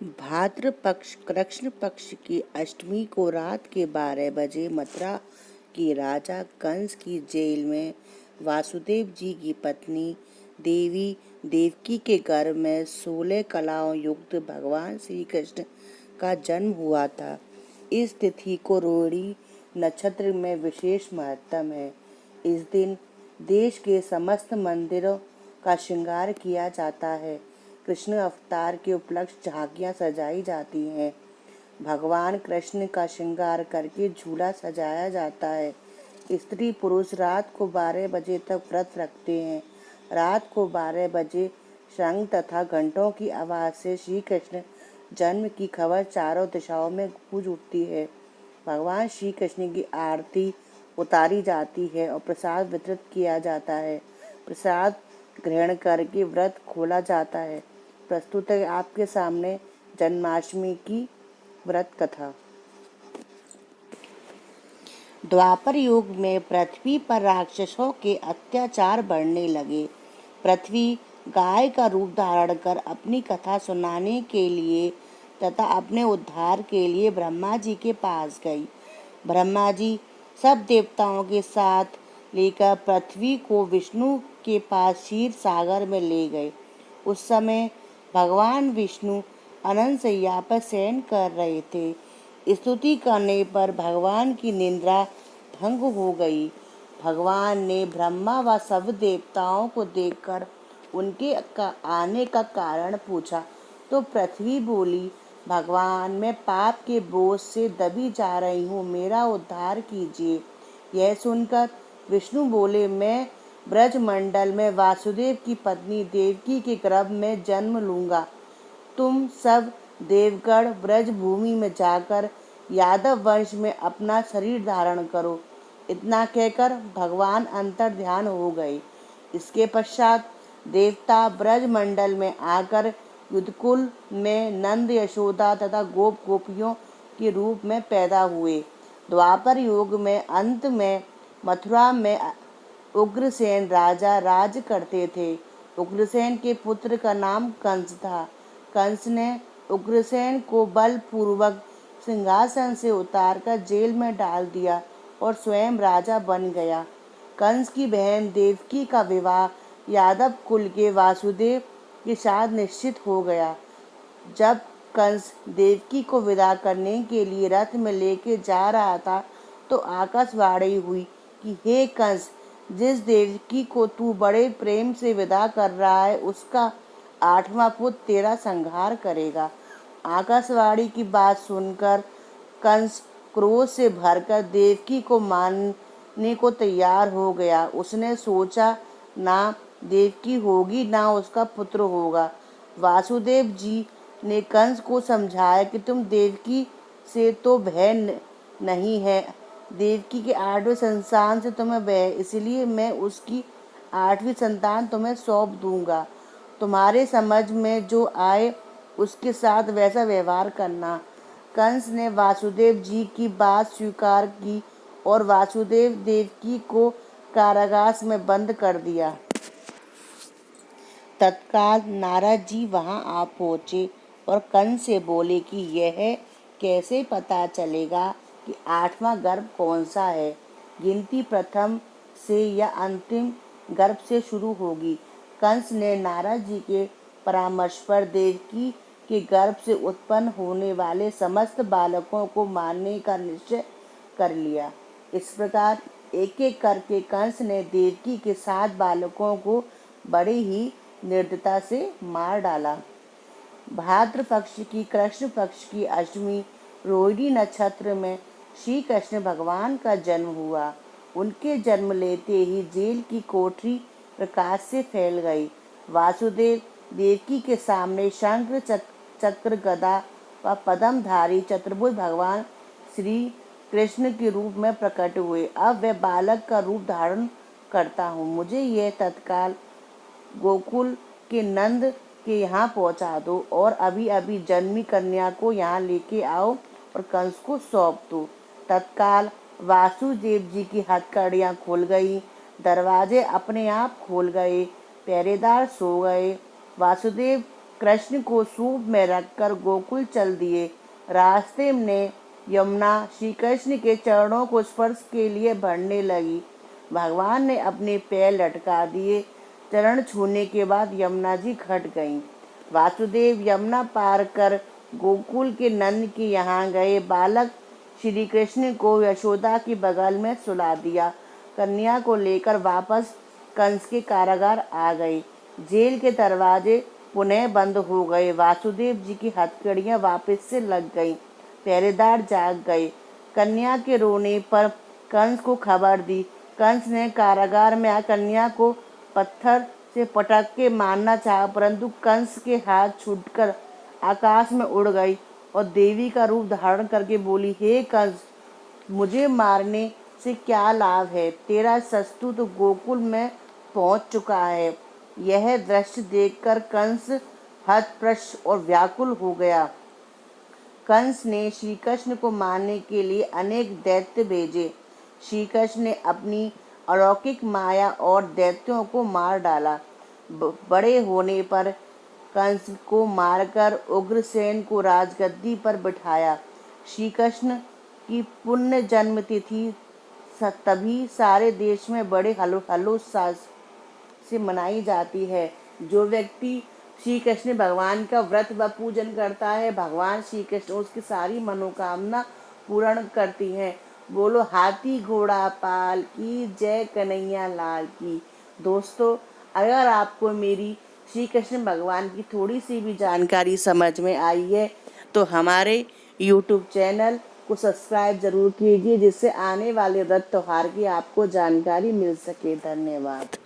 भाद्रपक्ष कृष्ण पक्ष की अष्टमी को रात के 12 बजे मथुरा की राजा कंस की जेल में वासुदेव जी की पत्नी देवी देवकी के गर्भ में 16 कलाओं युक्त भगवान श्री कृष्ण का जन्म हुआ था। इस तिथि को रोहिणी नक्षत्र में विशेष महत्व है। इस दिन देश के समस्त मंदिरों का श्रृंगार किया जाता है। कृष्ण अवतार के उपलक्ष्य झांकियां सजाई जाती हैं। भगवान कृष्ण का श्रृंगार करके झूला सजाया जाता है। स्त्री पुरुष रात को 12 बजे तक व्रत रखते हैं। रात को 12 बजे शंख तथा घंटों की आवाज से श्री कृष्ण जन्म की खबर चारों दिशाओं में गूंज उठती है। भगवान श्री कृष्ण की आरती उतारी जाती है और प्रसाद वितरित किया जाता है। प्रसाद ग्रहण करके व्रत खोला जाता है। प्रस्तुत है आपके सामने जन्माष्टमी की व्रत कथा। द्वापर युग में पृथ्वी पर राक्षसों के अत्याचार बढ़ने लगे। पृथ्वी गाय का रूप धारण कर अपनी कथा सुनाने के लिए तथा अपने उद्धार के लिए ब्रह्मा जी के पास गई। ब्रह्मा जी सब देवताओं के साथ लेकर पृथ्वी को विष्णु के पास क्षीर सागर में ले गए। उस समय भगवान विष्णु अनंत शैया पर शयन कर रहे थे। स्तुति करने पर भगवान की निंद्रा भंग हो गई। भगवान ने ब्रह्मा व सब देवताओं को देखकर उनके आने का कारण पूछा तो पृथ्वी बोली, भगवान मैं पाप के बोझ से दबी जा रही हूँ, मेरा उद्धार कीजिए। यह सुनकर विष्णु बोले, मैं ब्रजमंडल में वासुदेव की पत्नी देवकी के गर्भ में जन्म लूंगा। तुम सब देवगण ब्रज भूमि में जाकर यादव वंश में अपना शरीर धारण करो। इतना कहकर भगवान अंतर ध्यान हो गए। इसके पश्चात देवता ब्रजमंडल में आकर युद्धकुल में नंद यशोदा तथा गोप गोपियों के रूप में पैदा हुए। द्वापर युग में अंत में मथुरा में उग्रसेन राजा राज करते थे। उग्रसेन के पुत्र का नाम कंस था। कंस ने उग्रसेन को बलपूर्वक सिंहासन से उतारकर जेल में डाल दिया और स्वयं राजा बन गया। कंस की बहन देवकी का विवाह यादव कुल के वासुदेव के साथ निश्चित हो गया। जब कंस देवकी को विदा करने के लिए रथ में लेके जा रहा था तो आकाशवाणी हुई कि हे कंस, जिस देवकी को तू बड़े प्रेम से विदा कर रहा है उसका 8वां पुत्र तेरा संहार करेगा। आकाशवाणी की बात सुनकर कंस क्रोध से भरकर देवकी को मारने को तैयार हो गया। उसने सोचा ना देवकी होगी ना उसका पुत्र होगा। वासुदेव जी ने कंस को समझाया कि तुम देवकी से तो भय नहीं है, देवकी के 8वें संतान से तुम्हें भय, इसलिए मैं उसकी 8वीं संतान तुम्हें सौंप दूंगा। तुम्हारे समझ में जो आए उसके साथ वैसा व्यवहार करना। कंस ने वासुदेव जी की बात स्वीकार की और वासुदेव देवकी को कारागार में बंद कर दिया। तत्काल नारद जी वहां आ पहुंचे और कंस से बोले कि यह कैसे पता चलेगा कि 8वां गर्भ कौन सा है। गिनती प्रथम से या अंतिम गर्भ से शुरू होगी। कंस ने नारद जी के परामर्श पर देवकी के गर्भ से उत्पन्न होने वाले समस्त बालकों को मारने का निश्चय कर लिया। इस प्रकार एक एक करके कंस ने देवकी के 7 बालकों को बड़े ही निर्दयता से मार डाला। भाद्र पक्ष की कृष्ण पक्ष की अष्टमी रोहिणी नक्षत्र में श्री कृष्ण भगवान का जन्म हुआ। उनके जन्म लेते ही जेल की कोठरी प्रकाश से फैल गई। वासुदेव देवकी के सामने शंख चक्र गदा व पद्मधारी चतुर्भुज भगवान श्री कृष्ण के रूप में प्रकट हुए। अब वह बालक का रूप धारण करता हूँ, मुझे यह तत्काल गोकुल के नंद के यहाँ पहुँचा दो और अभी अभी जन्मी कन्या को यहाँ लेके आओ और कंस को सौंप दो। तत्काल वासुदेव जी की हथकड़ियाँ खुल गई, दरवाजे अपने आप खोल गए, पहरेदार सो गए। वासुदेव कृष्ण को सूप में रखकर गोकुल चल दिए। रास्ते में यमुना श्री कृष्ण के चरणों को स्पर्श के लिए बढ़ने लगी। भगवान ने अपने पैर लटका दिए। चरण छूने के बाद यमुना जी घट गईं। वासुदेव यमुना पार कर गोकुल के नंद के यहाँ गए। बालक श्री कृष्ण को यशोदा की बगल में सुला दिया। कन्या को लेकर वापस कंस के कारागार आ गए। जेल के दरवाजे पुनः बंद हो गए। वासुदेव जी की हथकड़ियां वापस से लग गईं। पहरेदार जाग गए। कन्या के रोने पर कंस को खबर दी। कंस ने कारागार में आकर कन्या को पत्थर से पटक के मारना चाहा, परंतु कंस के हाथ छूटकर आकाश में उड़ गई और देवी का रूप धारण करके बोली, हे कंस, मुझे मारने से क्या लाभ है? तेरा शत्रु तो गोकुल में पहुंच चुका है। यह दृश्य देखकर कंस हतप्रश और व्याकुल हो गया। कंस ने श्री कृष्ण को मारने के लिए अनेक दैत्य भेजे। श्री कृष्ण ने अपनी अलौकिक माया और दैत्यों को मार डाला। बड़े होने पर कंस को मारकर उग्रसेन को राजगद्दी पर बिठाया। श्री कृष्ण की पुण्य जन्म तिथि तभी सारे देश में बड़े हर्षोल्लास से मनाई जाती है। जो व्यक्ति श्री कृष्ण भगवान का व्रत व पूजन करता है, भगवान श्री कृष्ण उसकी सारी मनोकामना पूर्ण करती हैं। बोलो हाथी घोड़ा पाल की जय, कन्हैया लाल की। दोस्तों, अगर आपको मेरी श्री कृष्ण भगवान की थोड़ी सी भी जानकारी समझ में आई है तो हमारे YouTube चैनल को सब्सक्राइब जरूर कीजिए, जिससे आने वाले व्रत त्योहार की आपको जानकारी मिल सके। धन्यवाद।